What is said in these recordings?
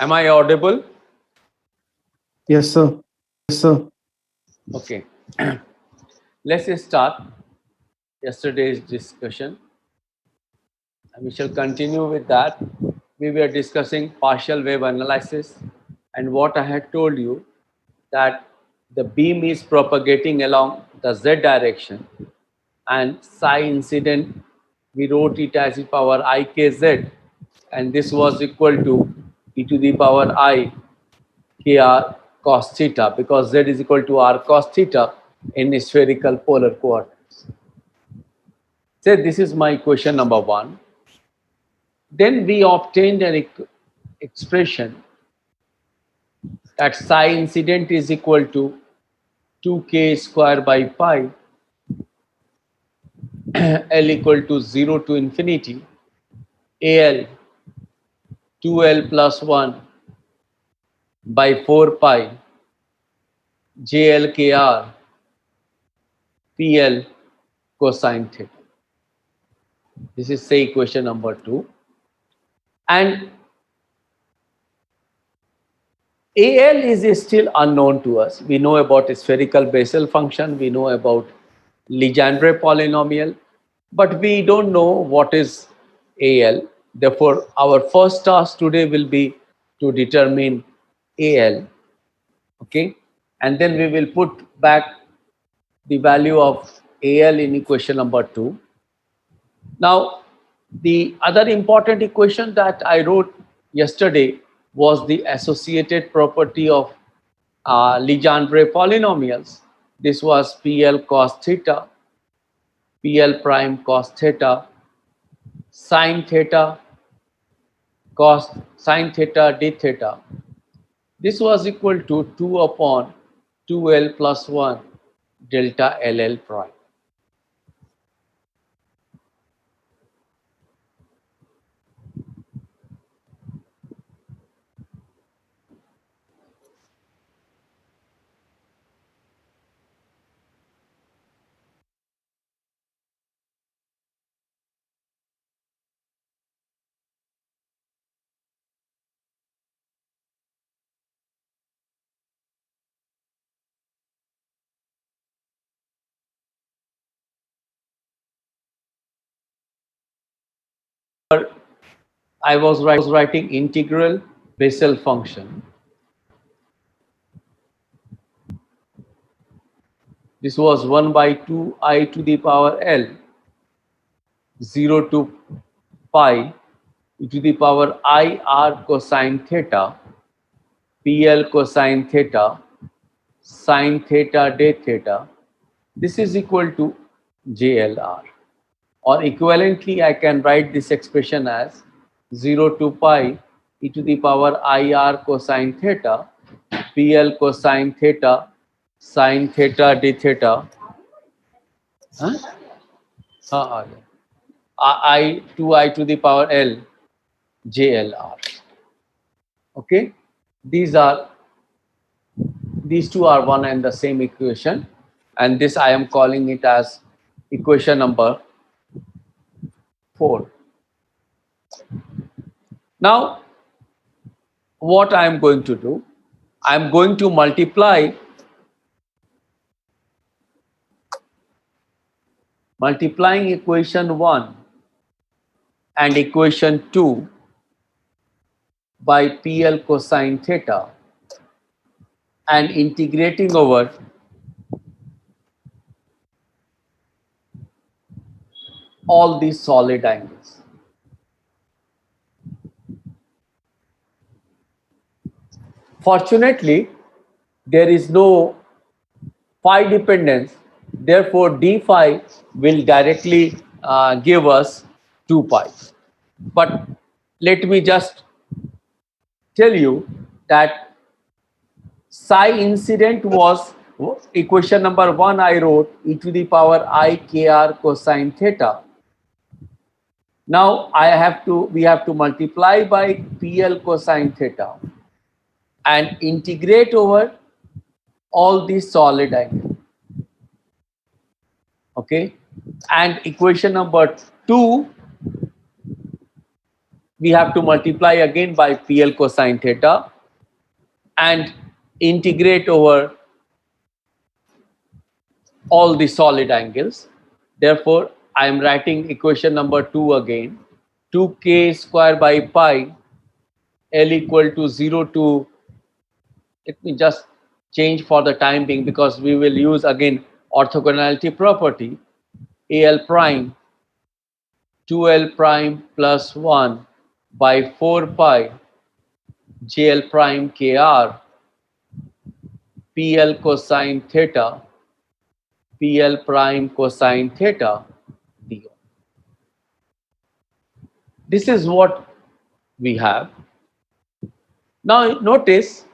Am I audible? Yes, sir. Yes, sir. Okay. Let's start yesterday's discussion. And we shall continue with that. We were discussing partial wave analysis, and what I had told you that the beam is propagating along the z direction, and psi incident we wrote it as e power ikz, and this was equal to e to the power I kr cos theta, because z is equal to r cos theta in spherical polar coordinates. Say this is my question number one. Then we obtained an expression that psi incident is equal to 2k square by pi L equal to 0 to infinity AL 2L plus 1 by 4 pi JLKR PL cosine theta. This is say equation number 2. And AL is still unknown to us. We know about spherical Bessel function, we know about Legendre polynomial, but we don't know what is AL. Therefore, our first task today will be to determine AL, okay? And then we will put back the value of AL in equation number 2. Now, the other important equation that I wrote yesterday was the associated property of Legendre polynomials. This was PL cos theta, PL prime cos theta, sine theta, cos sine theta d theta. This was equal to 2 upon 2L plus 1 delta LL prime. I was writing integral Bessel function. This was 1 by 2 I to the power L 0 to pi e to the power I r cosine theta PL cosine theta sine theta d theta. This is equal to JLR. Or equivalently, I can write this expression as 0 to pi e to the power IR cosine theta PL cosine theta sine theta d theta. Huh? हाँ, I 2I to the power L JLR. Okay, these are these two are one and the same equation, and this I am calling it as equation number 4. Now, what I am going to do, I am going to multiplying equation 1 and equation 2 by PL cosine theta and integrating over all these solid angles. Fortunately, there is no phi dependence, therefore d phi will directly give us 2 pi. But let me just tell you that psi incident was equation number 1 I wrote e to the power I kr cosine theta. Now we have to multiply by PL cosine theta and integrate over all these solid angles. Okay, and equation number 2 we have to multiply again by PL cosine theta and integrate over all the solid angles. Therefore, I am writing equation number 2 again. 2k square by pi L equal to 0 to, let me just change for the time being because we will use again orthogonality property. AL prime 2L prime plus 1 by 4 pi JL prime KR PL cosine theta PL prime cosine theta d. This is what we have. Now notice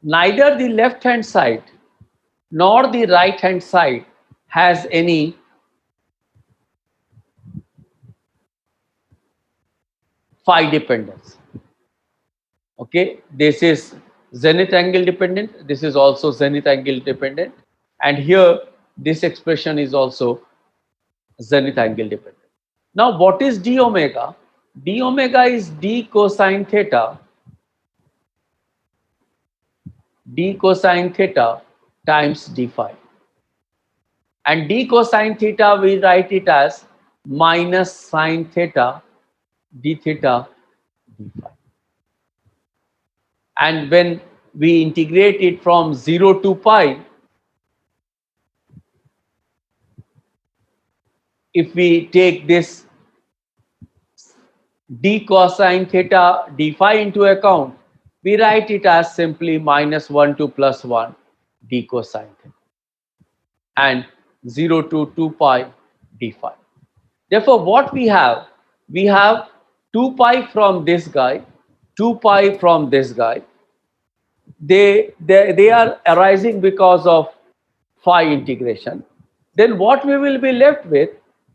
neither the left hand side nor the right hand side has any phi dependence. Okay, this is zenith angle dependent, this is also zenith angle dependent, and here this expression is also zenith angle dependent. Now what is d omega? D omega is d cosine theta, d cosine theta times d phi, and d cosine theta we write it as minus sine theta d theta d phi. And when we integrate it from 0 to pi, if we take this d cosine theta d phi into account, we write it as simply minus 1 to plus 1 d cosine theta and 0 to 2 pi d phi. Therefore, what we have 2 pi from this guy, 2 pi from this guy. They are arising because of phi integration. Then what we will be left with,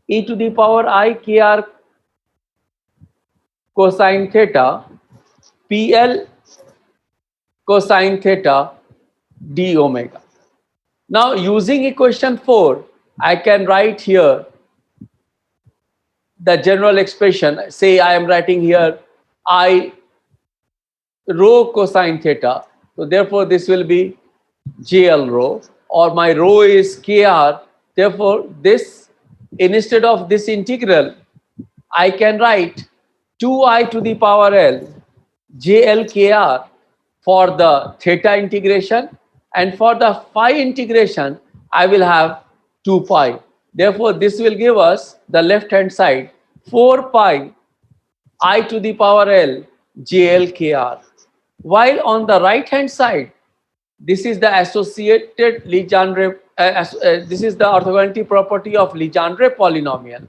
e to the power I kr cosine theta PL cosine theta d omega. Now using equation 4, I can write here the general expression. Say I am writing here I rho cosine theta. So therefore this will be JL rho, or my rho is KR. Therefore this, instead of this integral, I can write 2I to the power L JLKR for the theta integration, and for the phi integration I will have 2 pi. Therefore this will give us the left hand side 4 pi I to the power L JLKR, while on the right hand side this is the associated Legendre, this is the orthogonality property of Legendre polynomial,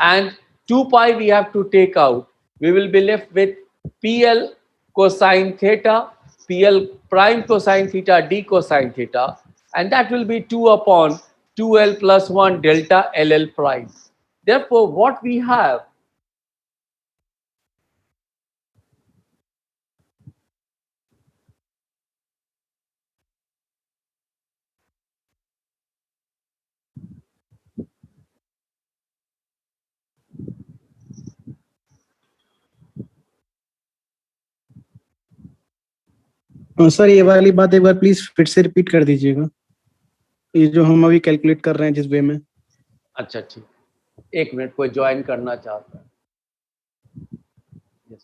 and 2 pi we have to take out. We will be left with PL cosine theta, PL prime cosine theta, d cosine theta, and that will be 2 upon 2L plus 1 delta LL prime. Therefore, what we have, sir ये वाली बात एक बार please फिर से repeat कर दीजिएगा, ये जो हम अभी कैलकुलेट कर रहे हैं जिस वे में. अच्छा ठीक, एक मिनट, कोई ज्वाइन करना चाहता है. Yes.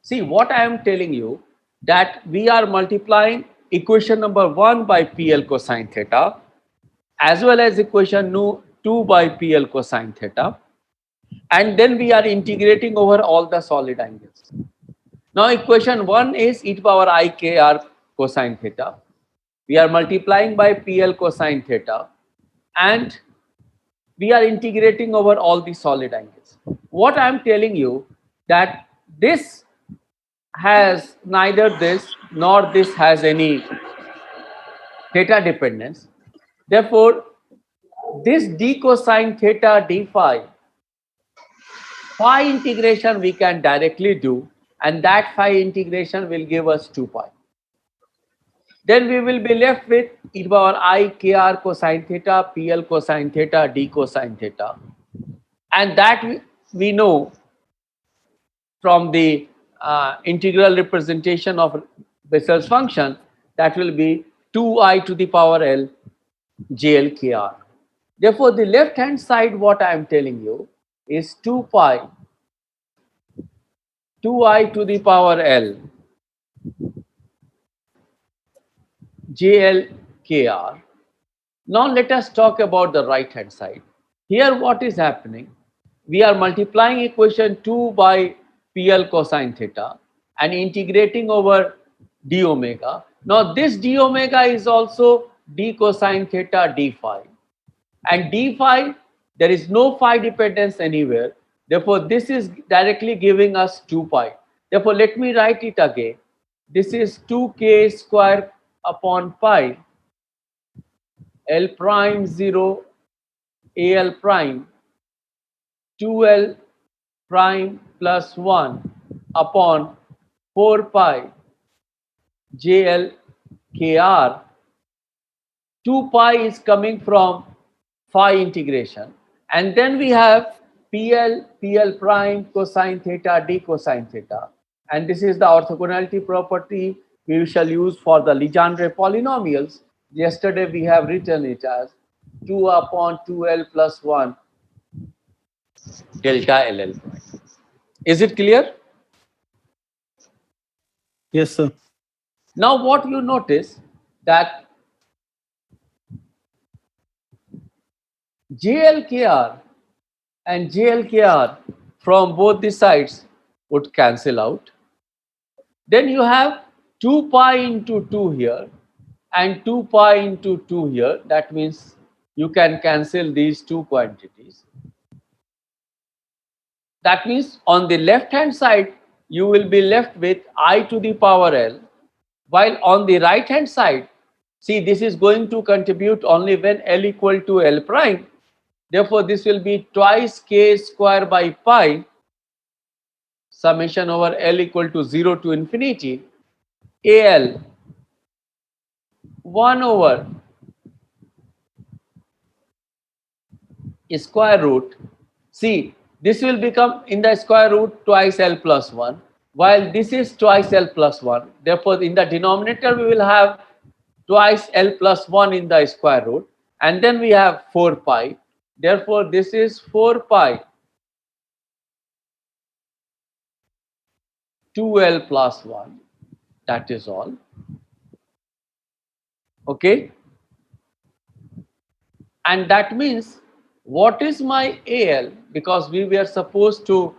See what I am telling you, that we are multiplying equation number 1 by PL cosine theta as well as equation 2 by PL cosine theta, and then we are integrating over all the solid angles. Now equation 1 is e to power I kr cosine theta. We are multiplying by PL cosine theta and we are integrating over all the solid angles. What I am telling you, that this has neither this nor this has any theta dependence. Therefore, this d cosine theta d phi integration we can directly do, and that phi integration will give us 2 pi. Then we will be left with e to power I kr cosine theta, PL cosine theta, d cosine theta, and that we know from the integral representation of Bessel's function, that will be 2I to the power L JLKR. Therefore, the left hand side, what I am telling you is 2 pi 2I to the power L JLKR. Now let us talk about the right hand side. Here what is happening? We are multiplying equation 2 by PL cosine theta and integrating over d omega. Now this d omega is also d cosine theta d phi. And d phi, there is no phi dependence anywhere. Therefore, this is directly giving us 2 pi. Therefore, let me write it again. This is 2k square upon pi L prime 0 AL prime 2L prime plus 1 upon 4 pi JL KR. 2 pi is coming from phi integration, and then we have PL prime cosine theta d cosine theta, and this is the orthogonality property we shall use for the Legendre polynomials. Yesterday we have written it as 2 upon 2L plus 1 delta LL prime. Is it clear? Yes, sir. Now what you notice that JLKR and JLKR from both the sides would cancel out. Then you have 2 pi into 2 here and 2 pi into 2 here. That means you can cancel these two quantities. That means on the left hand side, you will be left with I to the power L, while on the right hand side, see, this is going to contribute only when L equal to L prime. Therefore, this will be twice k square by pi summation over L equal to 0 to infinity AL 1 over square root. See, this will become in the square root twice L plus 1, while this is twice L plus 1. Therefore, in the denominator, we will have twice L plus 1 in the square root, and then we have 4 pi. Therefore, this is 4 pi 2L plus 1. That is all. Okay. And that means, what is my AL? Because we were supposed to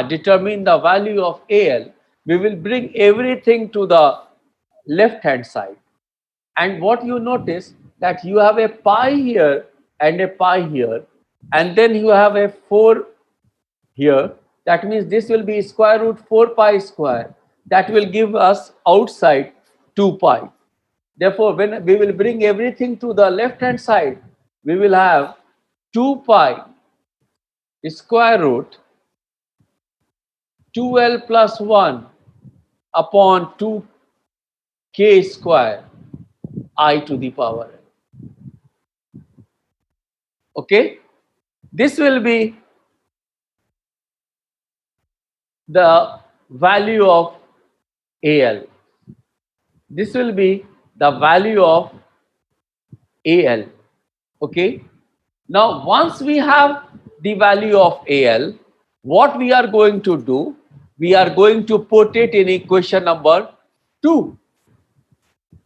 determine the value of AL, we will bring everything to the left hand side. And what you notice that you have a pi here and a pi here, and then you have a 4 here. That means this will be square root 4 pi square. That will give us outside 2 pi. Therefore, when we will bring everything to the left hand side, we will have 2 pi square root 2L plus 1 upon 2k square I to the power n. Okay, this will be the value of AL. This will be the value of AL. Okay, now once we have the value of AL, what we are going to do, we are going to put it in equation number 2,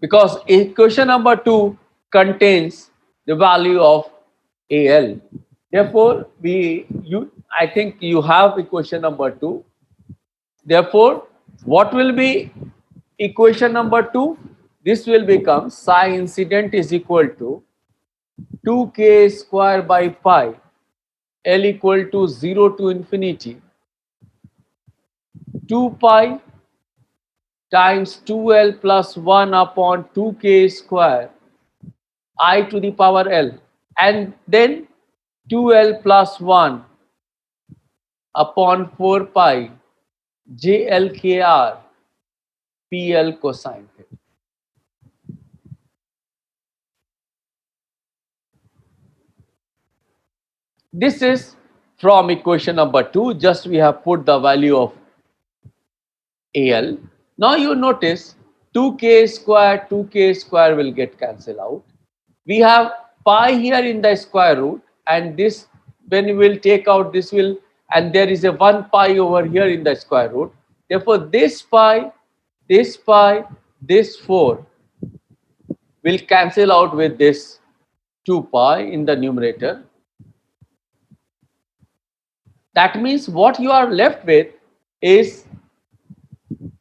because equation number 2 contains the value of AL. Therefore, I think you have equation number 2. Therefore, what will be equation number 2? This will become psi incident is equal to 2k square by pi L equal to 0 to infinity 2 pi times 2L plus 1 upon 2k square I to the power L, and then 2L plus 1 upon 4 pi JLKR PL cosine theta. This is from equation number 2. Just we have put the value of AL. Now you notice 2k square will get cancelled out. We have pi here in the square root, and this, when we will take out this will, and there is a 1 pi over here in the square root. Therefore, this pi, this 4 will cancel out with this 2 pi in the numerator. That means what you are left with is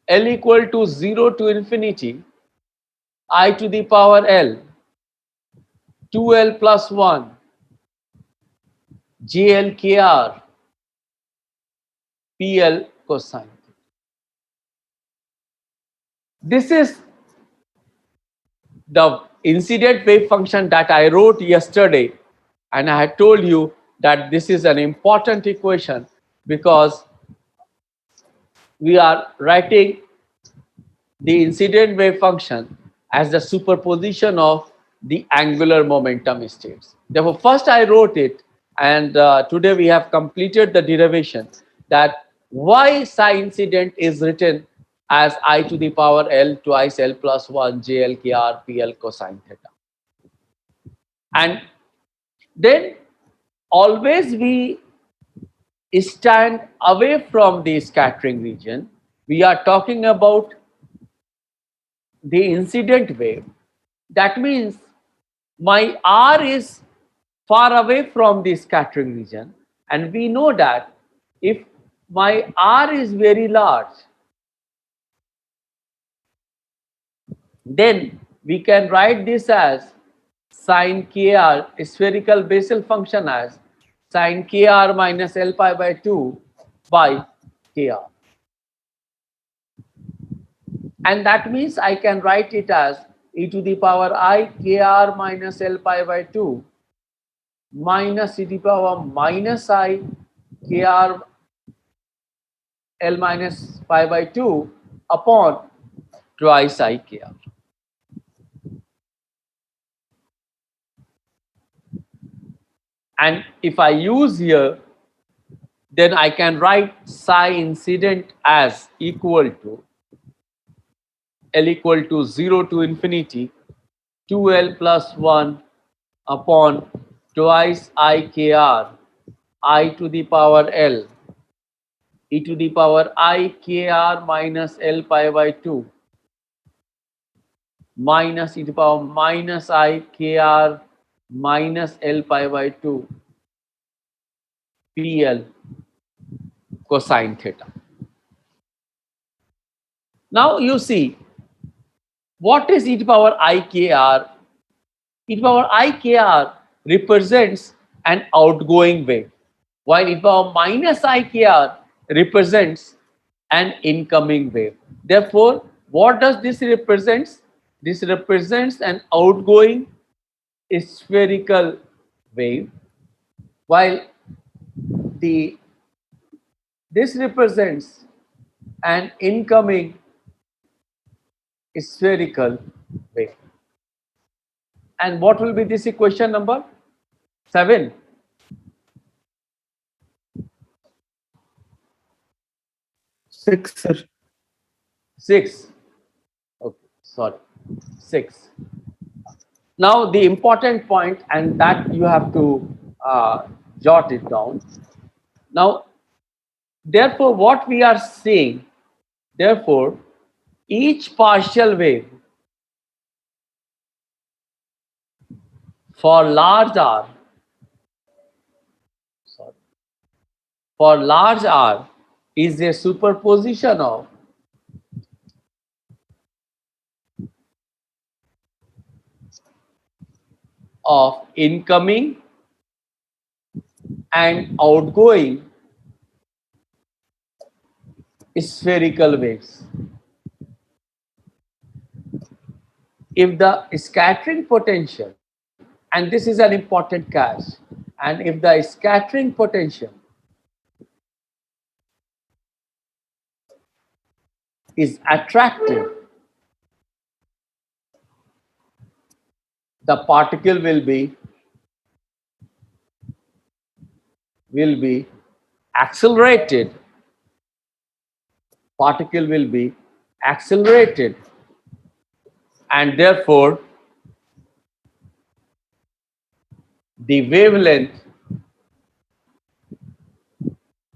L equal to 0 to infinity I to the power L 2L plus 1 JLKR PL cosine. This is the incident wave function that I wrote yesterday, and I had told you that this is an important equation because we are writing the incident wave function as the superposition of the angular momentum states. Therefore, first I wrote it, and today we have completed the derivation that why psi incident is written as I to the power L twice L plus 1 JLKR PL cosine theta. And then always we stand away from the scattering region. We are talking about the incident wave. That means my R is far away from the scattering region, and we know that if my R is very large, then we can write this as sine kr, spherical Bessel function as sine kr minus L pi by 2 by kr. And that means I can write it as e to the power I kr minus L pi by 2 minus e to the power minus I kr L minus pi by 2 upon twice I kr. And if I use here, then I can write psi incident as equal to L equal to 0 to infinity 2L plus 1 upon twice I kr I to the power L e to the power I kr minus L pi by 2 minus e to the power minus I kr minus L pi by 2 PL cosine theta. Now you see, what is e to the power I kr? E to the power I kr represents an outgoing wave, while e to the power minus I kr represents an incoming wave. Therefore, what does this represents? This represents an outgoing spherical wave, while this represents an incoming spherical wave. And what will be this equation number? 7. 6, sir. 6. Okay, sorry. 6. Now the important point, and that you have to jot it down. Now, therefore, what we are seeing, therefore, each partial wave for large R, for large R is a superposition of incoming and outgoing spherical waves. If the scattering potential, and this is an important catch, and if the scattering potential is attractive, the particle will be accelerated particle will be accelerated, and therefore the wavelength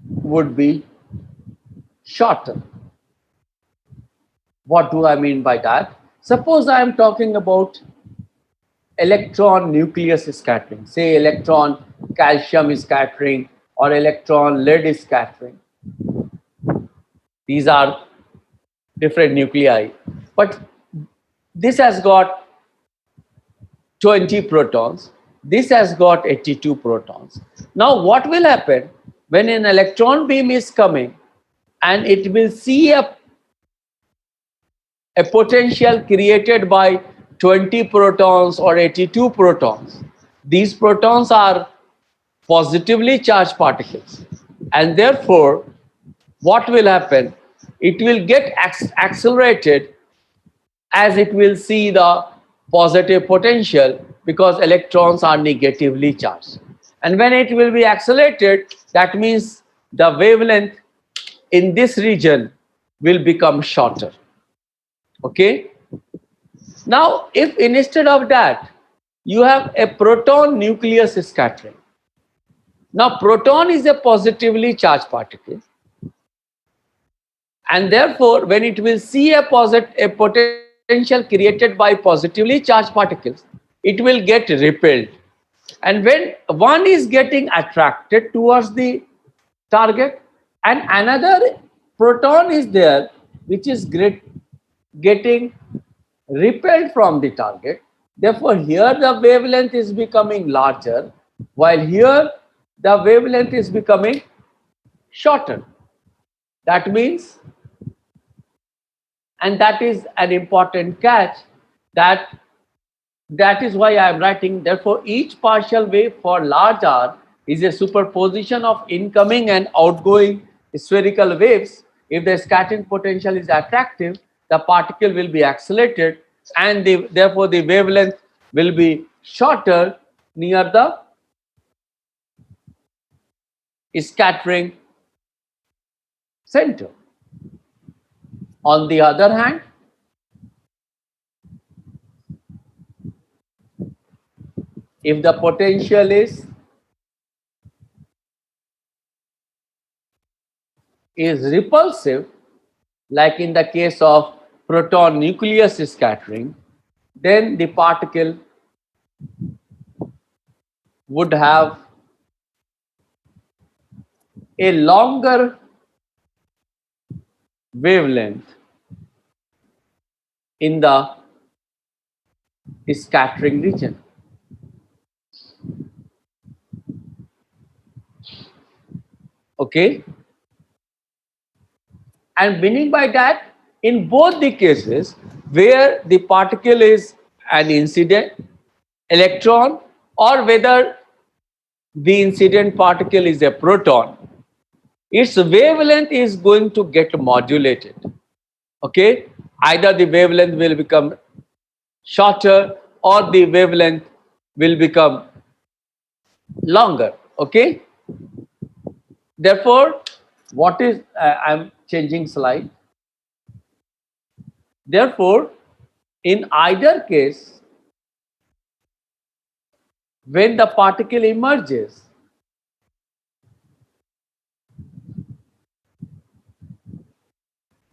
would be shorter. What do I mean by that? Suppose I am talking about electron nucleus scattering, say electron calcium scattering or electron lead scattering. These are different nuclei, but this has got 20 protons, this has got 82 protons. Now what will happen when an electron beam is coming and it will see a potential created by 20 protons or 82 protons? These protons are positively charged particles, and therefore what will happen, it will get accelerated as it will see the positive potential, because electrons are negatively charged. And when it will be accelerated, that means the wavelength in this region will become shorter. Okay. Now if instead of that you have a proton nucleus scattering, now proton is a positively charged particle, and therefore when it will see a potential created by positively charged particles, it will get repelled. And when one is getting attracted towards the target and another proton is there which is getting repelled from the target, therefore here the wavelength is becoming larger, while here the wavelength is becoming shorter. That means, and that is an important catch, that is why I am writing, therefore each partial wave for large r is a superposition of incoming and outgoing spherical waves. If the scattering potential is attractive, the particle will be accelerated, and therefore the wavelength will be shorter near the scattering center. On the other hand, if the potential is repulsive, like in the case of proton nucleus scattering, then the particle would have a longer wavelength in the scattering region. Okay, and meaning by that, in both the cases where the particle is an incident electron or whether the incident particle is a proton, its wavelength is going to get modulated. Okay, either the wavelength will become shorter or the wavelength will become longer. Okay, therefore what is I'm changing slide. Therefore in either case, when the particle emerges,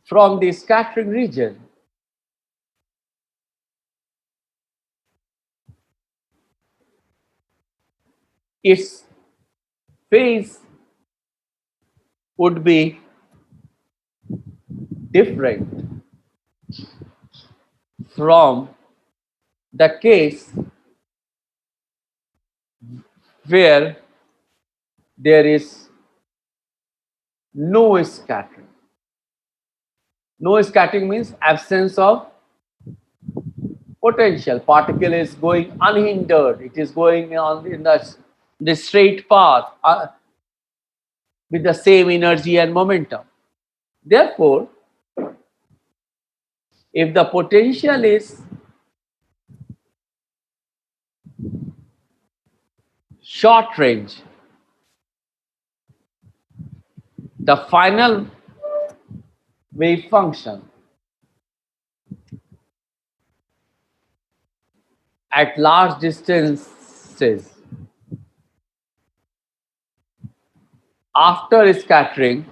from the scattering region, its phase would be different from the case where there is no scattering. No scattering means absence of potential. Particle is going unhindered. It is going on in the straight path with the same energy and momentum. Therefore, if the potential is short range, the final wave function at large distances after scattering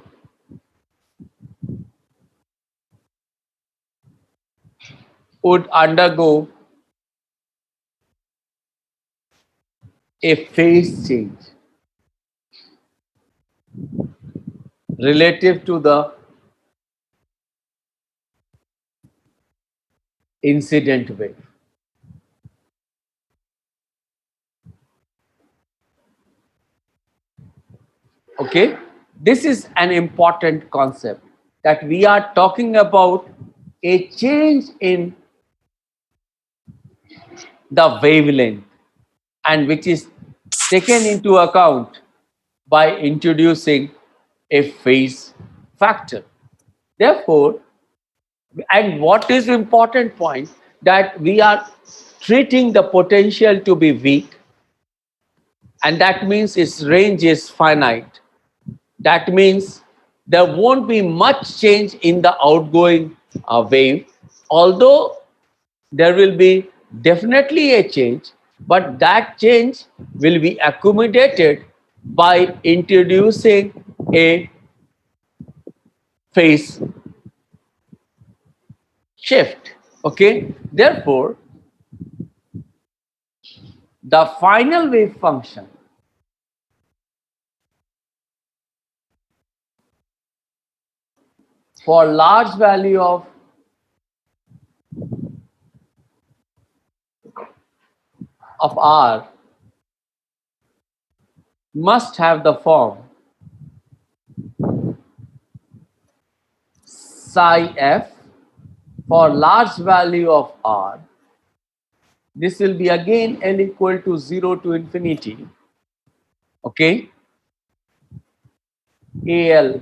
would undergo a phase change relative to the incident wave. Okay, this is an important concept, that we are talking about a change in the wavelength, and which is taken into account by introducing a phase factor. Therefore, and what is important point, that we are treating the potential to be weak, and that means its range is finite. That means there won't be much change in the outgoing wave, although there will be definitely a change, but that change will be accommodated by introducing a phase shift. Okay, therefore, the final wave function for large value of R must have the form psi f for large value of R. This will be again L equal to 0 to infinity. Okay, AL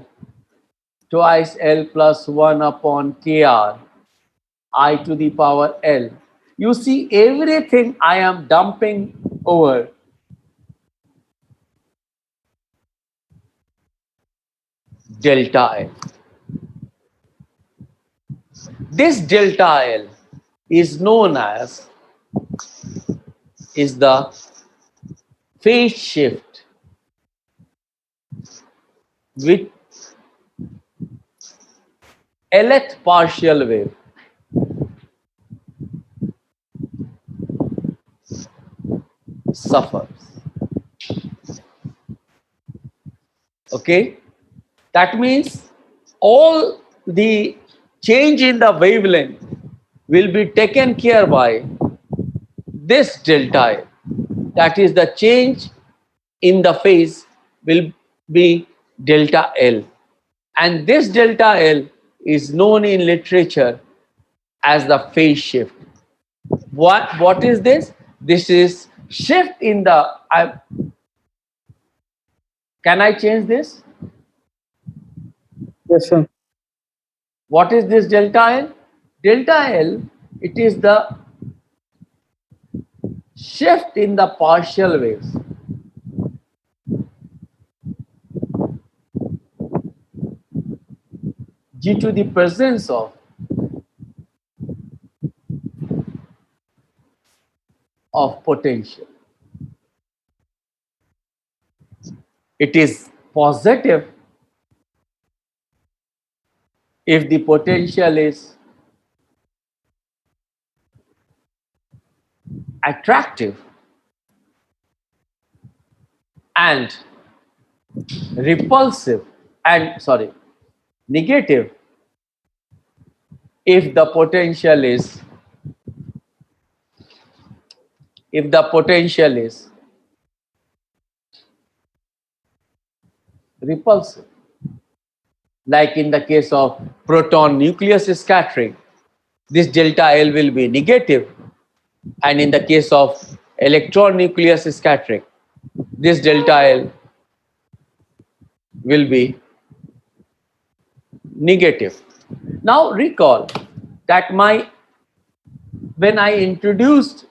twice L plus 1 upon KR I to the power L. You see, everything I am dumping over delta L. This delta L is known as the phase shift with Lth partial wave suffers. Okay, that means all the change in the wavelength will be taken care by this delta L. That is, the change in the phase will be delta L, and this delta L is known in literature as the phase shift. What is this? This is shift in the can I change this? Yes, sir. What is this delta L? Delta L, it is the shift in the partial waves due to the presence of potential. It is positive if the potential is attractive, and repulsive, and sorry, negative if the potential is repulsive. Like in the case of proton nucleus scattering, this delta L will be negative, and in the case of electron nucleus scattering, this delta L will be negative. Now recall that when I introduced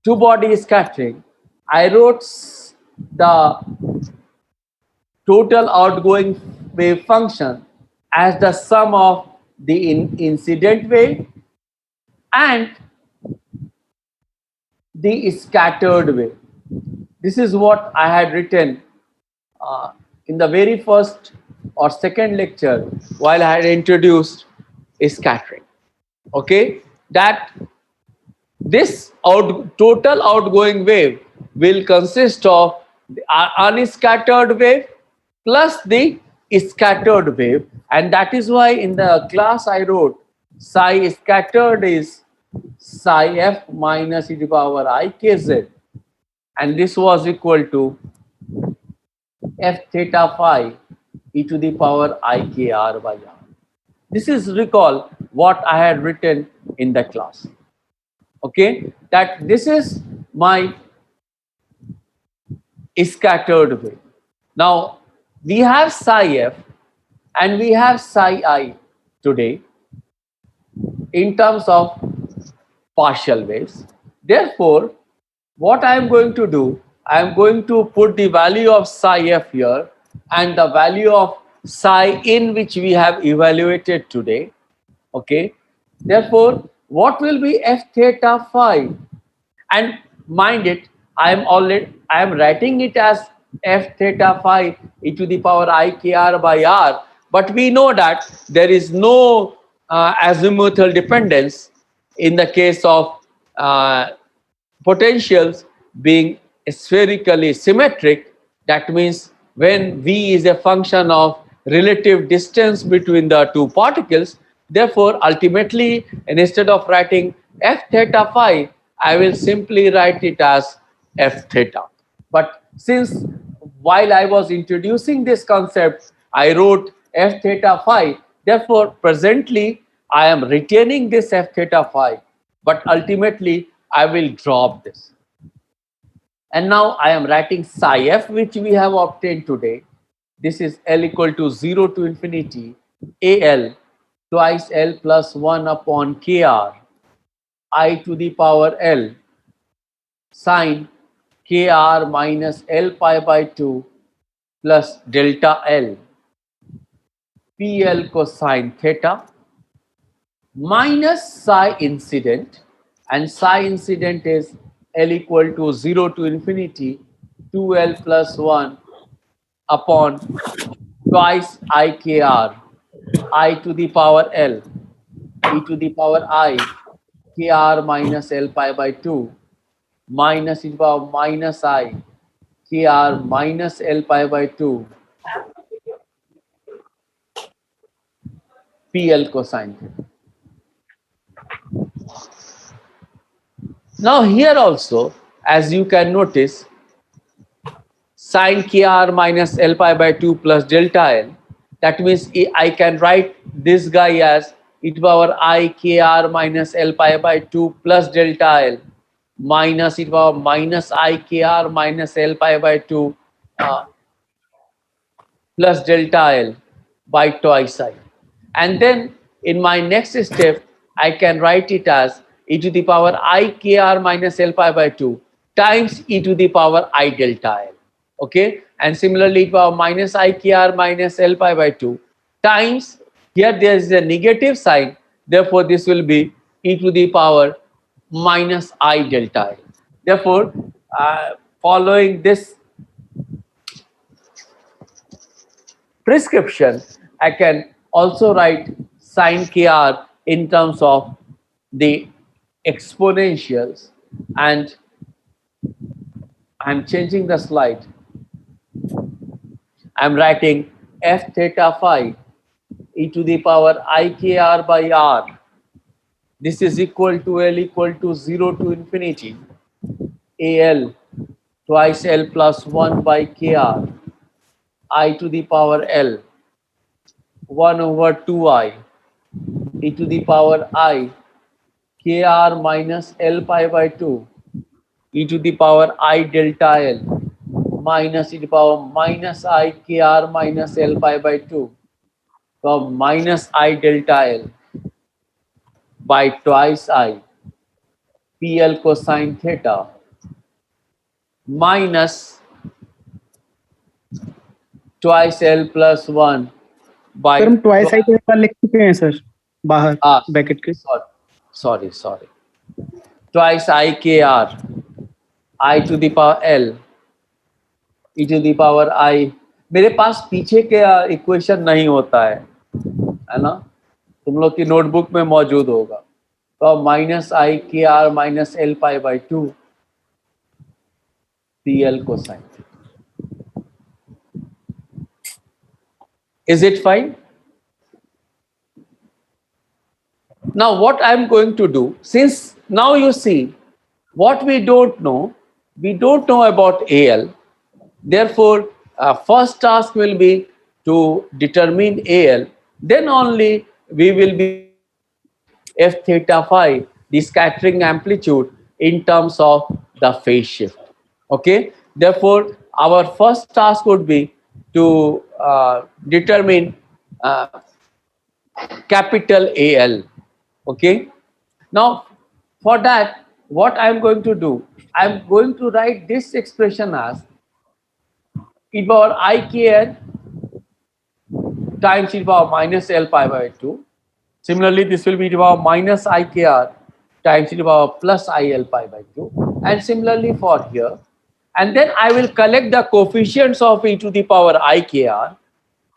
two body scattering, I wrote the total outgoing wave function as the sum of the incident wave and the scattered wave. This is what I had written in the very first or second lecture while I had introduced scattering. Okay, that this total outgoing wave will consist of the unscattered wave plus the scattered wave, and that is why in the class I wrote psi scattered is psi f minus e to the power I kz, and this was equal to f theta phi e to the power I k r by r. This is recall what I had written in the class. Okay, that this is my scattered wave. Now we have psi f and we have psi I today in terms of partial waves. Therefore, what I am going to do, I am going to put the value of psi f here and the value of psi in which we have evaluated today. Okay, therefore, what will be f theta phi? And mind it, I am writing it as f theta phi e to the power I k r by r, but we know that there is no azimuthal dependence in the case of uh, potentials being spherically symmetric. That means when v is a function of relative distance between the two particles, therefore ultimately instead of writing f theta phi, I will simply write it as f theta. But since while I was introducing this concept I wrote f theta phi, therefore presently I am retaining this f theta phi, but ultimately I will drop this. And now I am writing psi f, which we have obtained today. This is L equal to 0 to infinity AL twice L plus 1 upon KR I to the power L sine KR minus L pi by 2 plus delta L PL cosine theta minus psi incident, and psi incident is L equal to 0 to infinity 2L plus 1 upon twice IKR I to the power L e to the power I KR minus L pi by 2 minus e to the power minus I KR minus L pi by 2 PL cosine theta. Now here also, as you can notice, sine kr minus L pi by 2 plus delta L. That means I can write this guy as e to the power I kr minus L pi by 2 plus delta L minus e to the power minus I kr minus L pi by 2 uh, plus delta L by twice I. And then in my next step, I can write it as e to the power I kr minus L pi by 2 times e to the power I delta L. Okay, and similarly e to the power minus I kr minus L pi by 2 times, here there is a negative sign, therefore this will be e to the power minus I delta L. Therefore, following this prescription, I can also write sine kr in terms of the exponentials, and I'm changing the slide. I'm writing f theta phi e to the power I k r by r. This is equal to L equal to 0 to infinity AL twice L plus 1 by kr I to the power L 1 over 2I e to the power I kr minus L pi by 2 e to the power I delta L minus e to the power minus I kr minus L pi by 2 minus I delta L by twice I PL cosine theta minus twice L plus 1 by sir हम twice I के लिख चुके हैं sir बाहर bracket के। sorry twice I k r I to the power L e to the power I। मेरे पास पीछे के इक्वेशन नहीं होता है ना, तुम लोग की नोटबुक में मौजूद होगा। तो minus I K R minus L pi by two P L cosine. Is it fine? Now what I am going to do, since now you see what we don't know about AL. Therefore, first task will be to determine AL. Then only we will be f theta phi, the scattering amplitude in terms of the phase shift. Okay. Therefore, our first task would be to determine capital AL. Okay. Now, for that, what I am going to do, I am going to write this expression as e power I k n times e power minus L pi by 2. Similarly, this will be e power minus I k r times e power plus I L pi by 2. And similarly for here. And then I will collect the coefficients of e to the power I k r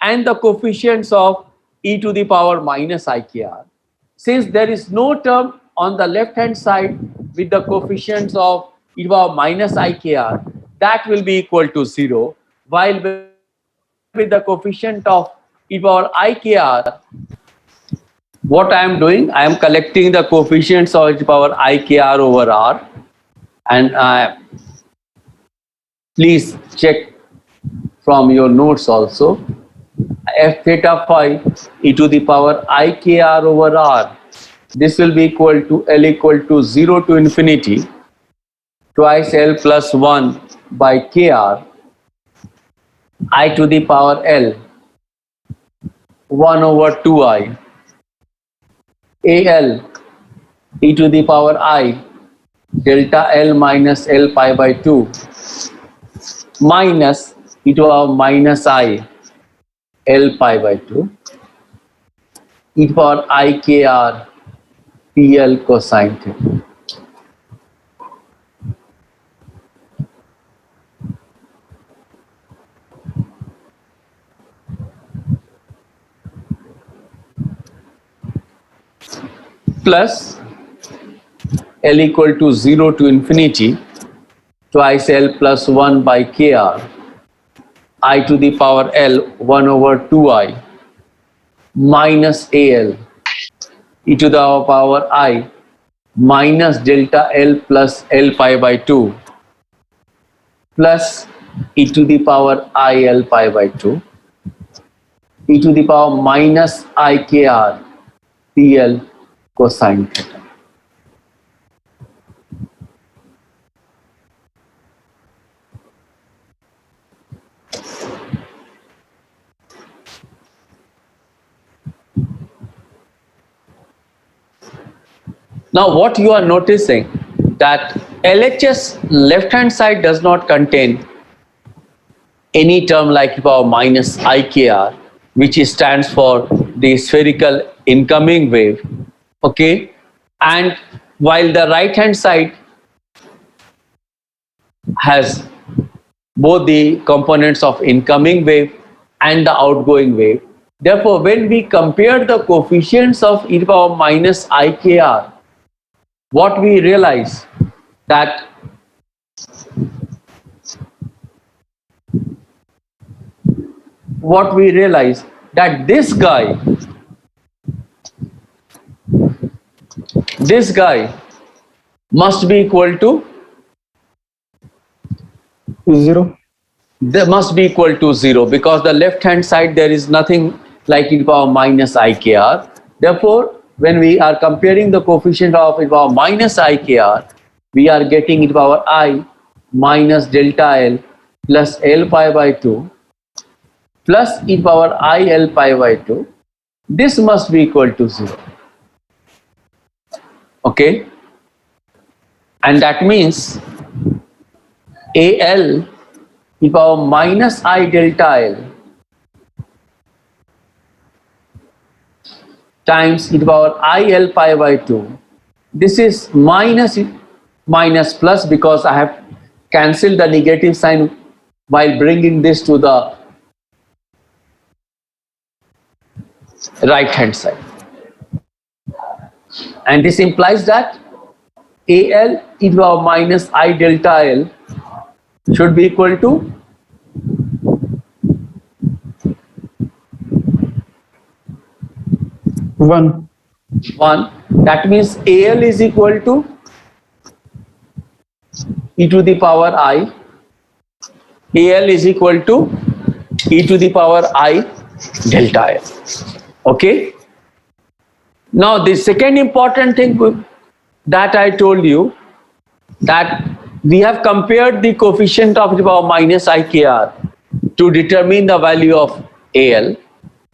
and the coefficients of e to the power minus I k r. Since there is no term on the left hand side with the coefficients of e to the power minus I k r, that will be equal to 0, while with the coefficient of e to the power I k r, what I am doing, I am collecting the coefficients of e to the power I k r over r, and please check from your notes also. F theta phi e to the power I k r over r, this will be equal to L equal to 0 to infinity twice L plus 1 by k r I to the power L 1 over 2i AL e to the power I delta L minus L pi by 2 minus e to the power minus I L pi by 2 e to the power I k r PL cosine theta. Plus L equal to 0 to infinity twice L plus 1 by k r I to the power L 1 over 2i minus AL e to the power I minus delta L plus L pi by 2 plus e to the power I L pi by 2 e to the power minus I k r PL cosine theta. Now what you are noticing that LHS left hand side does not contain any term like power minus IKR, which stands for the spherical incoming wave. Okay, and while the right hand side has both the components of incoming wave and the outgoing wave. Therefore, when we compare the coefficients of e to the power minus IKR, what we realize that this guy must be equal to 0. They must be equal to 0 because the left hand side there is nothing like e to the power minus IKR. Therefore, when we are comparing the coefficient of e to the power minus IKR, we are getting e to the power I minus delta L plus L pi by 2 plus e to the power I L pi by 2. This must be equal to 0. Okay, and that means AL e to the power minus I delta L times e to the power I L pi by 2. This is minus plus because I have cancelled the negative sign while bringing this to the right hand side. And this implies that AL e to the power minus I delta L should be equal to 1. 1. That means AL is equal to e to the power I. AL is equal to e to the power I delta L. Okay. Now the second important thing that I told you, that we have compared the coefficient of the power minus IKR to determine the value of AL.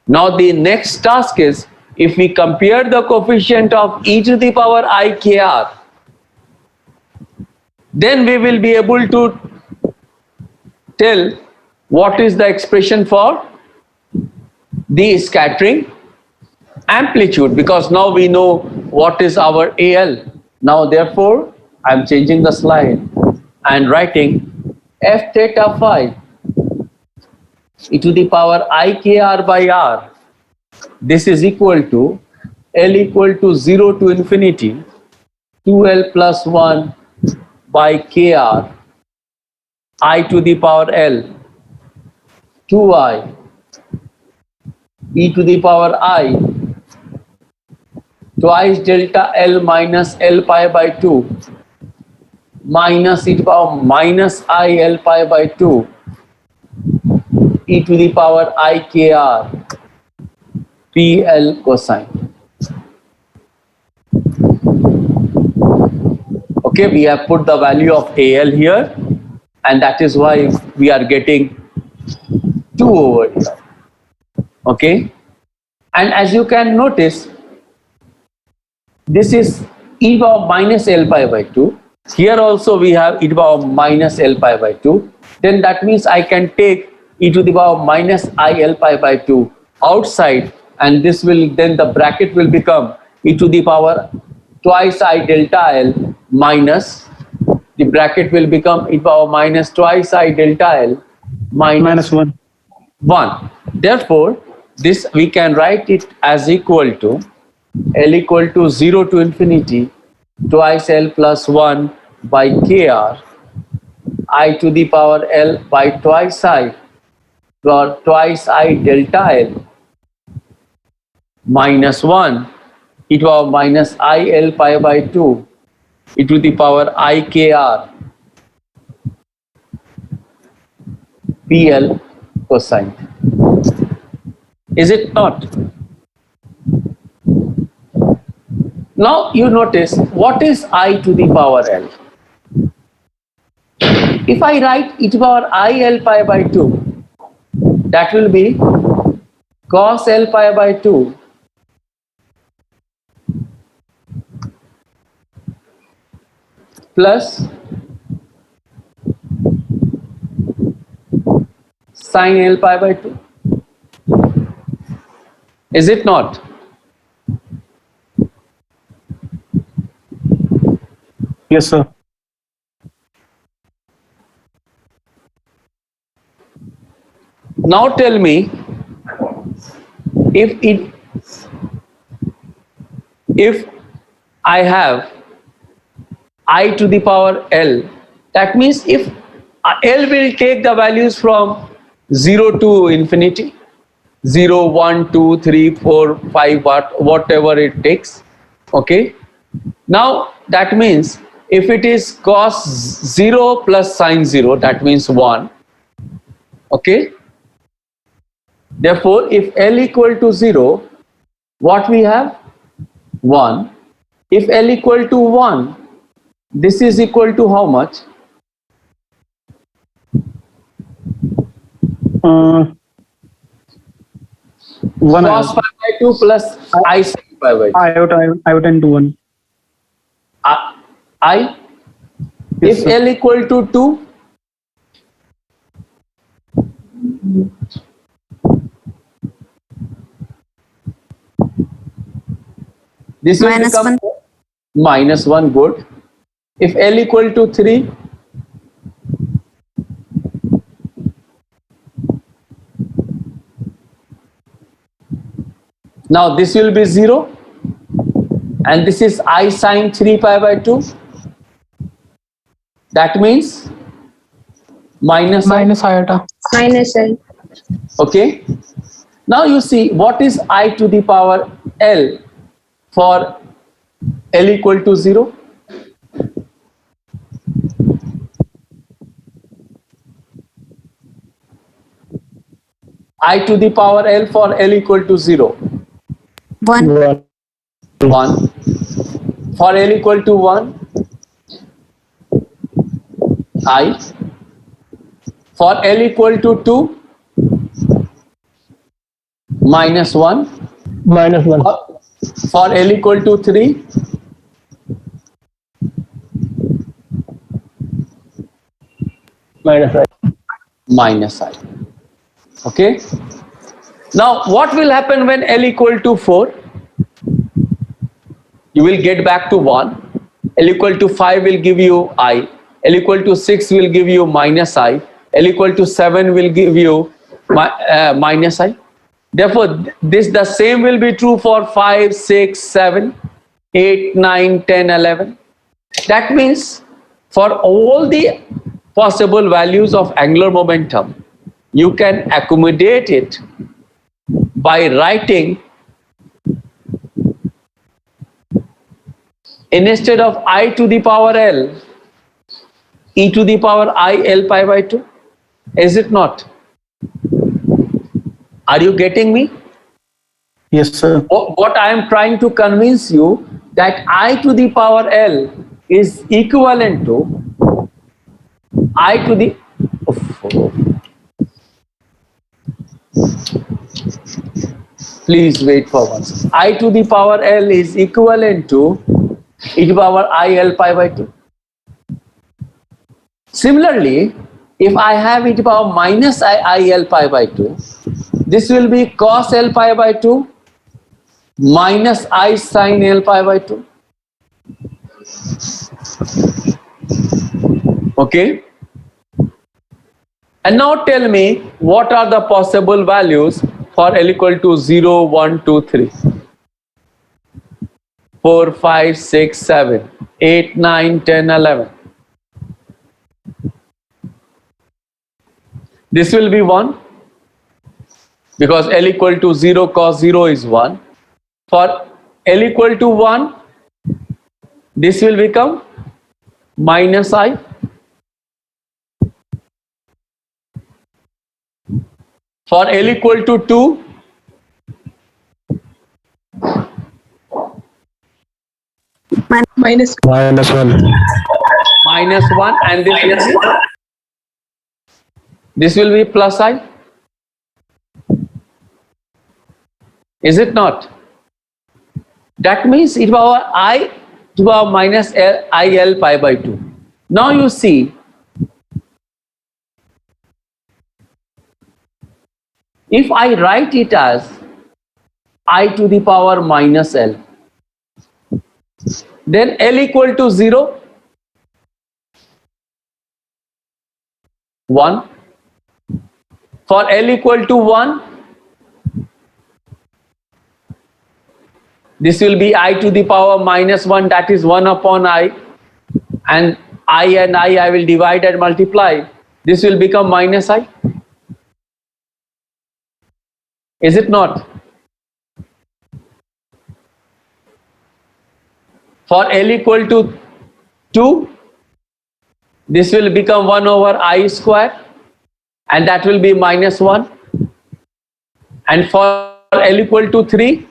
Now the next task is, if we compare the coefficient of e to the power IKR, then we will be able to tell what is the expression for the scattering amplitude, because now we know what is our AL. Now therefore I am changing the slide and writing F theta phi e to the power IKR by R. This is equal to L equal to 0 to infinity 2L plus 1 by KR I to the power L 2I e to the power I twice delta L minus L pi by 2 minus e to the power minus I L pi by 2 e to the power IKR PL cosine. Okay, we have put the value of AL here, and that is why we are getting 2 over here. Okay, and as you can notice, this is e to the power minus L pi by 2. Here also we have e to the power minus L pi by 2. Then that means I can take e to the power minus I L pi by 2 outside, and this will, then the bracket will become e to the power twice I delta L minus, the bracket will become e to the power minus twice I delta L minus 1. 1. Therefore, this we can write it as equal to L equal to 0 to infinity twice L plus 1 by KR I to the power L by twice I or twice I delta L minus 1 e to the power minus I L pi by 2 e to the power I KR PL cosine. Is it not? Now you notice, what is I to the power L? If I write e to the power I L pi by 2, that will be cos L pi by 2 plus sin L pi by 2. Is it not? Yes, sir. Now tell me, if I have I to the power L, that means if L will take the values from 0 to infinity, 0, 1, 2, 3, 4, 5, whatever it takes. Okay. Now that means if it is cos 0 plus sin 0, that means 1. Okay. Therefore, if L equal to 0, what we have? 1. If L equal to 1, this is equal to how much? 1 Cos pi by 2 plus I sin pi by 2. iota into 1. I? Yes, If sir. L equal to 2, This will Minus become 1. minus 1, good. If L equal to 3, now this will be 0, and this is I sine 3 pi by 2. That means minus iota. Minus L. Okay. Now you see what is I to the power L for L equal to 0. I to the power L for L equal to 0. 1. 1. For L equal to 1, I. For L equal to 2, minus 1. Minus 1. For L equal to 3, Minus I. minus I. Okay. Now what will happen when L equal to 4? You will get back to 1. L equal to 5 will give you I. L equal to 6 will give you minus I. L equal to 7 will give you minus I. Therefore, this the same will be true for 5, 6, 7, 8, 9, 10, 11. That means for all the possible values of angular momentum, you can accommodate it by writing, instead of I to the power L, e to the power I L pi by 2. Is it not? Are you getting me? Yes, sir. What I am trying to convince you, that I to the power L is equivalent to I to the please wait for once. I to the power L is equivalent to e to the power I L pi by 2. Similarly, if I have e to the power minus I L pi by 2, this will be cos L pi by 2 minus I sin L pi by 2. Okay. And now tell me, what are the possible values for L equal to 0, 1, 2, 3, 4, 5, 6, 7, 8, 9, 10, 11. This will be 1 because L equal to 0 cos 0 is 1. For L equal to 1, this will become minus I. For L equal to 2, Minus Minus 1. minus 1, and this will be plus I. Is it not? That means e to the power I to the power minus L, I L pi by 2. Now you see, if I write it as I to the power minus L, then L equal to 0, 1. For L equal to 1, this will be I to the power minus 1, that is 1 upon I, and I will divide and multiply. This will become minus I. Is it not? For L equal to 2, this will become 1 over I square, and that will be minus 1. And for L equal to 3,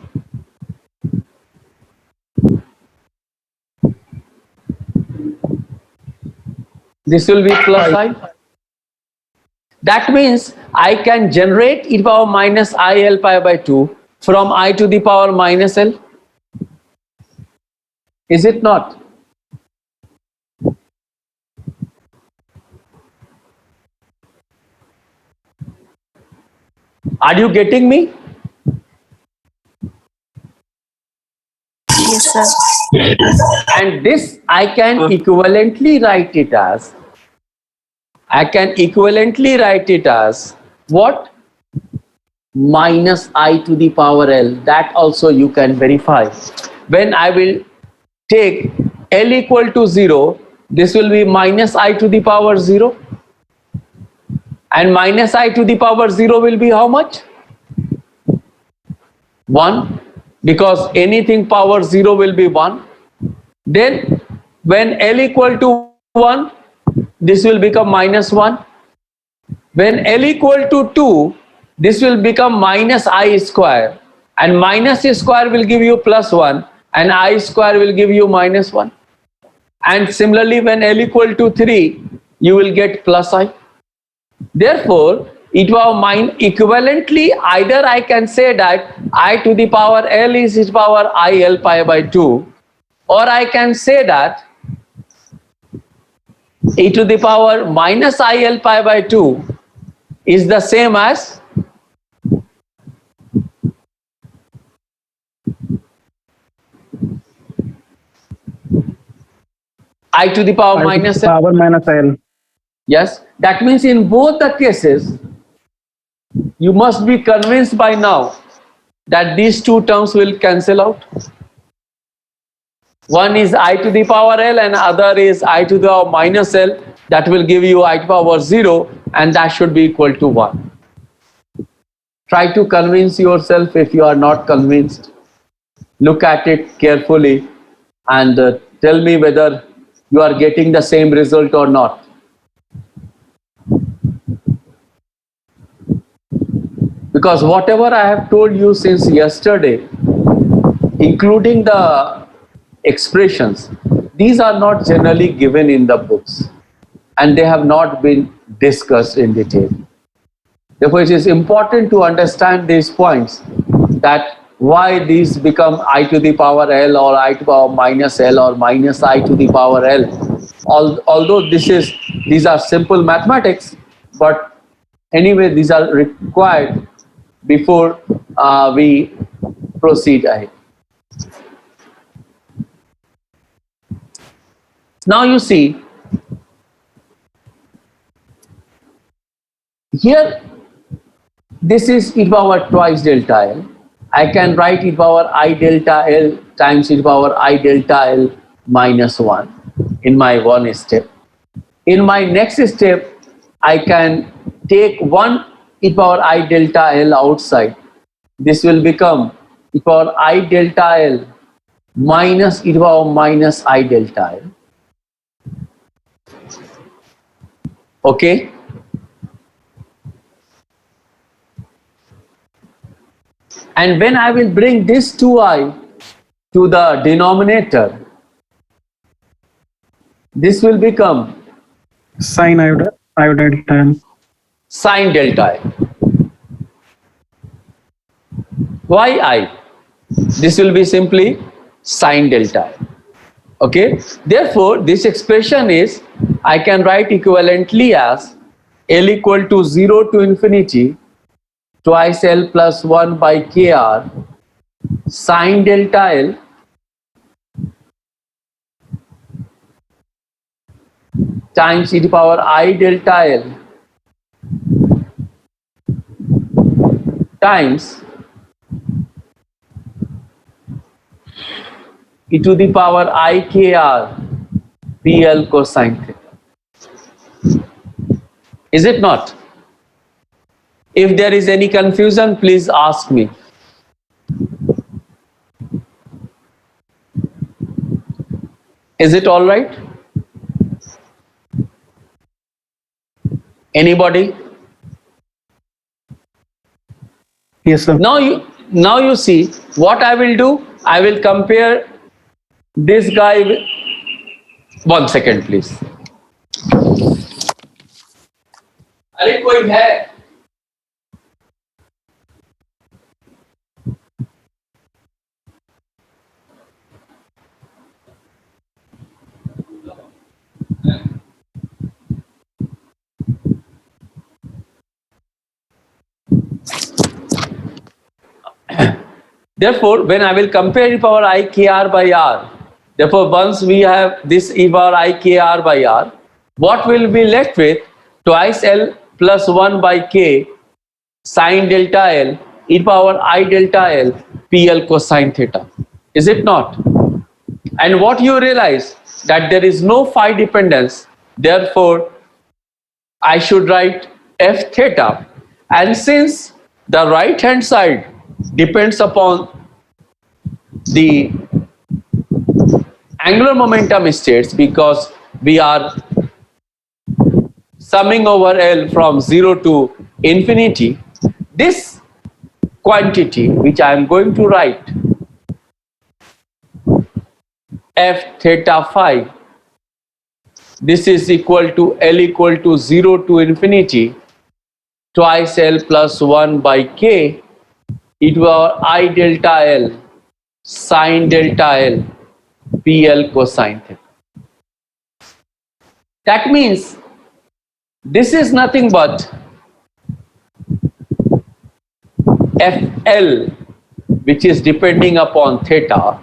this will be plus I. That means I can generate e to the power minus I L pi by 2 from I to the power minus L. Is it not? Are you getting me? Yes, sir. sir. And this I can equivalently write it as, what? Minus I to the power L. That also you can verify. When I will take L equal to 0, this will be minus I to the power 0. And minus I to the power 0 will be how much? 1. Because anything power 0 will be 1. Then when L equal to 1, this will become minus 1. When L equal to 2, this will become minus I square. And minus square will give you plus 1. And I square will give you minus 1. And similarly, when L equal to 3, you will get plus I. Therefore, equivalently, either I can say that I to the power L is e to the power I L pi by 2, or I can say that e to the power minus I L pi by 2 is the same as I to the power minus L. power minus L. Yes, that means in both the cases, you must be convinced by now that these two terms will cancel out. One is I to the power L and other is I to the power minus L. That will give you I to the power 0, and that should be equal to 1. Try to convince yourself. If you are not convinced, look at it carefully and tell me whether you are getting the same result or not. Because whatever I have told you since yesterday, including the expressions, these are not generally given in the books and they have not been discussed in detail. Therefore, it is important to understand these points, that why these become I to the power L or I to the power minus L or minus I to the power L. Although these are simple mathematics, but anyway, these are required before we proceed ahead. Now you see, here this is e to the power twice delta L. I can write e to the power I delta L times e to the power I delta L minus 1 in my one step. In my next step, I can take 1 e to the power I delta L outside. This will become e to the power I delta L minus e to the power minus I delta L. Okay? And when I will bring this 2i to the denominator, this will become Sine I delta L. sine delta I. Why I? This will be simply sine delta I. Okay? Therefore, this expression is, I can write equivalently as L equal to 0 to infinity twice L plus 1 by kr sine delta L times e to the power I delta L times e to the power I kr PL cosine theta. Is it not? If there is any confusion, please ask me. Is it all right? Anybody? Yes, sir. Now you see what I will do. I will compare this guy with, 1 second please. अरे कोई है? Therefore, when I will compare e power I k r by r, therefore once we have this e power I k r by r, what will be left with? Twice L plus 1 by k sine delta L e power I delta L PL cosine theta. Is it not? And what you realize that there is no phi dependence, therefore I should write f theta. And since the right hand side depends upon the angular momentum states, because we are summing over L from 0 to infinity, this quantity which I am going to write f theta phi, this is equal to L equal to 0 to infinity twice L plus 1 by k e to our I delta L sine delta L PL cosine theta. That means this is nothing but FL, which is depending upon theta.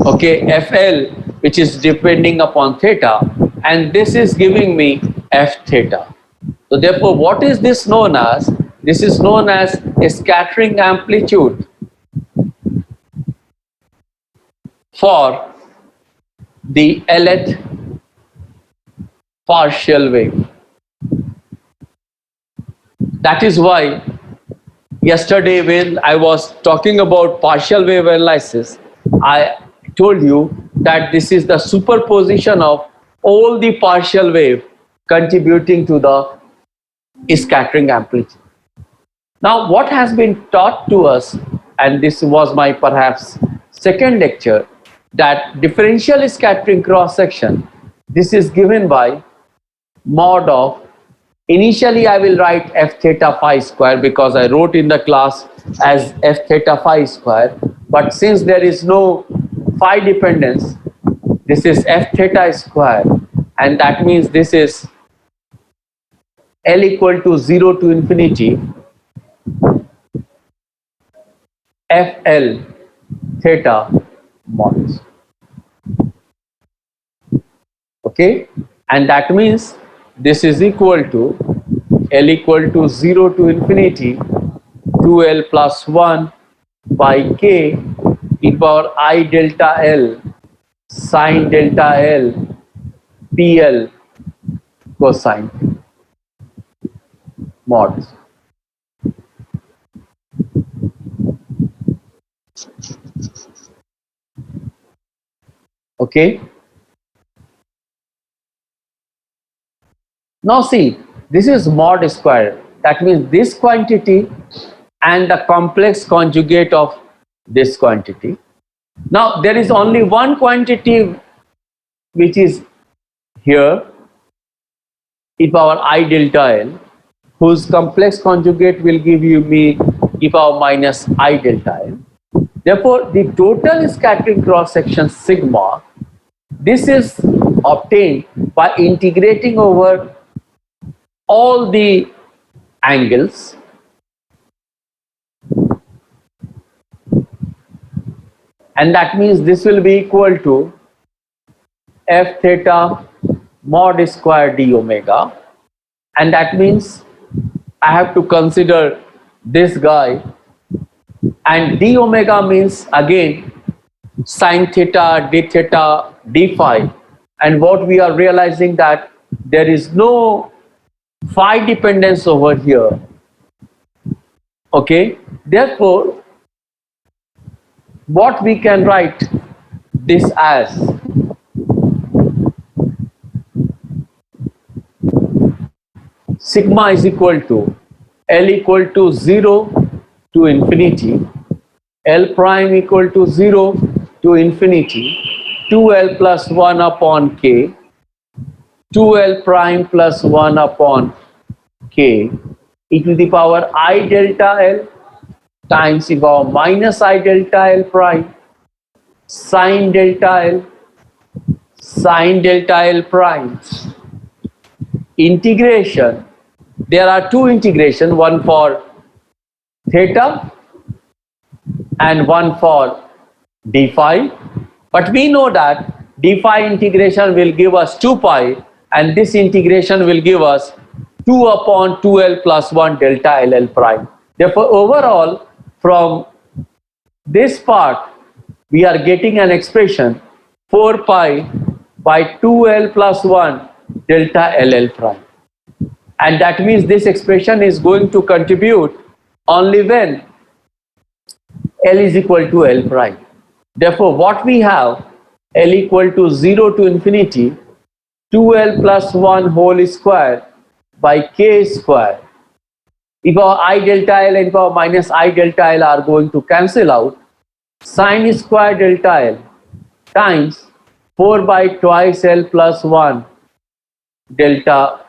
Okay, FL, which is depending upon theta, and this is giving me F theta. So therefore, what is this known as? This is known as a scattering amplitude for the Lth partial wave. That is why yesterday when I was talking about partial wave analysis, I told you that this is the superposition of all the partial wave contributing to the scattering amplitude. Now what has been taught to us, and this was my perhaps second lecture, that differential scattering cross section, this is given by mod of, initially I will write f theta phi square because I wrote in the class as f theta phi square, but since there is no phi dependence, this is f theta square, and that means this is L equal to 0 to infinity FL theta mod. Okay, and that means this is equal to L equal to 0 to infinity 2L plus 1 by k e power I delta L sine delta L PL cosine mod. Okay. Now see, this is mod square. That means this quantity and the complex conjugate of this quantity. Now there is only one quantity which is here, e power I delta L, whose complex conjugate will give you me e power minus I delta L. Therefore, the total scattering cross section sigma, this is obtained by integrating over all the angles and that means this will be equal to f theta mod square d omega, and that means I have to consider this guy, and d omega means again sine theta d theta d phi, and what we are realizing that there is no phi dependence over here. Okay, therefore what we can write this as sigma is equal to L equal to 0 to infinity, L prime equal to 0 to infinity, 2L plus 1 upon k, 2L prime plus 1 upon k e to the power I delta L times e power minus I delta L prime sine delta L prime integration. There are two integration, one for theta and one for d phi. But we know that d phi integration will give us 2 pi, and this integration will give us 2 upon 2l plus 1 delta ll prime. Therefore, overall, from this part, we are getting an expression 4 pi by 2l plus 1 delta ll prime. And that means this expression is going to contribute only when L is equal to L prime. Therefore, what we have, L equal to 0 to infinity, 2L plus 1 whole square by K square. If our I delta L and our minus I delta L are going to cancel out, sine square delta L times 4 by twice L plus 1 delta,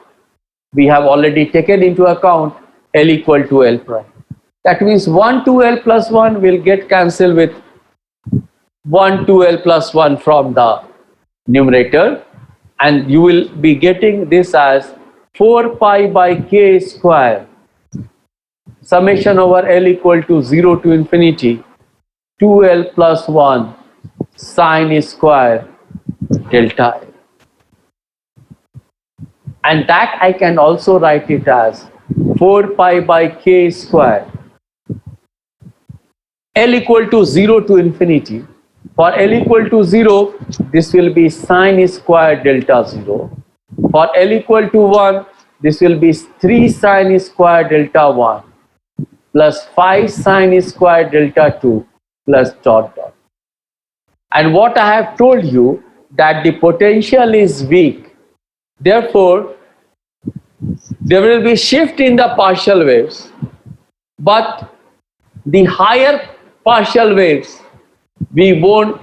we have already taken into account L equal to L prime. That means 1 to L plus 1 will get cancelled with 1 to L plus 1 from the numerator, and you will be getting this as 4 pi by K square summation over L equal to 0 to infinity 2L plus 1 sine square delta L. And that I can also write it as 4 pi by K square. L equal to 0 to infinity. For L equal to 0, this will be sine square delta 0. For L equal to 1, this will be 3 sine square delta 1 plus 5 sine square delta 2 plus dot dot. And what I have told you, that the potential is weak. Therefore, there will be shift in the partial waves, but the higher partial waves we won't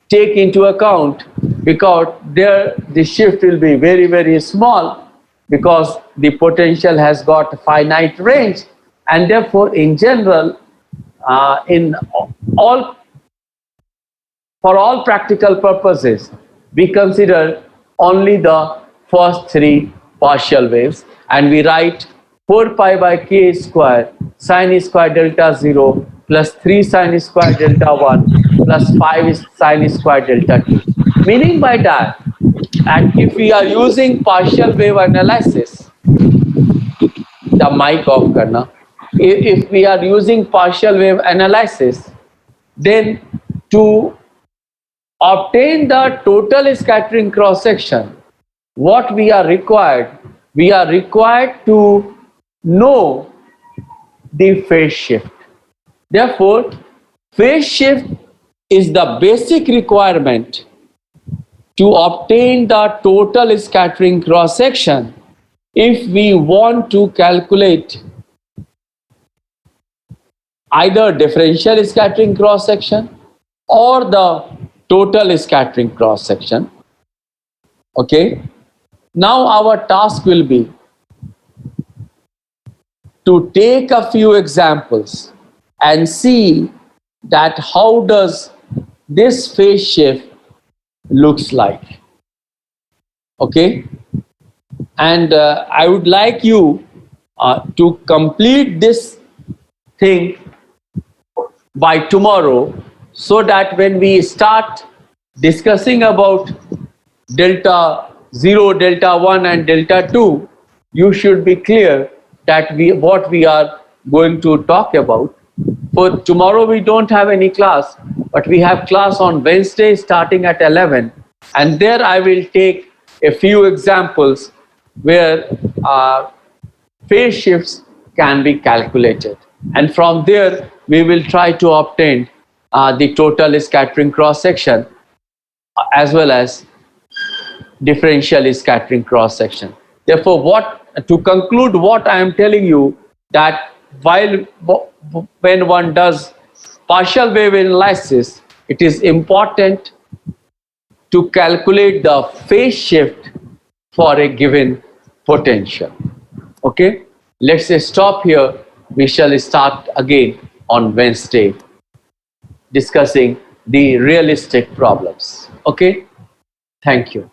take into account, because there the shift will be very, very small, because the potential has got a finite range, and therefore in general, for all practical purposes, we consider only the first 3 partial waves, and we write 4 pi by K square sine square delta 0 plus 3 sine square delta 1 plus 5 sine square delta 2. Meaning by that, and if we are using partial wave analysis, the mic off karna, if we are using partial wave analysis, then to obtain the total scattering cross section, what we are required to know the phase shift. Therefore, phase shift is the basic requirement to obtain the total scattering cross section if we want to calculate either differential scattering cross section or the total scattering cross section. Okay. Now our task will be to take a few examples and see that how does this phase shift looks like. Okay. And I would like you to complete this thing by tomorrow, so that when we start discussing about delta 0, delta 1 and delta 2, you should be clear that what we are going to talk about. For tomorrow we don't have any class, but we have class on Wednesday starting at 11, and there I will take a few examples where phase shifts can be calculated, and from there we will try to obtain the total scattering cross section as well as differential scattering cross section. Therefore, to conclude what I am telling you, that when one does partial wave analysis, it is important to calculate the phase shift for a given potential. Okay, let's stop here. We shall start again on Wednesday discussing the realistic problems. Okay, thank you.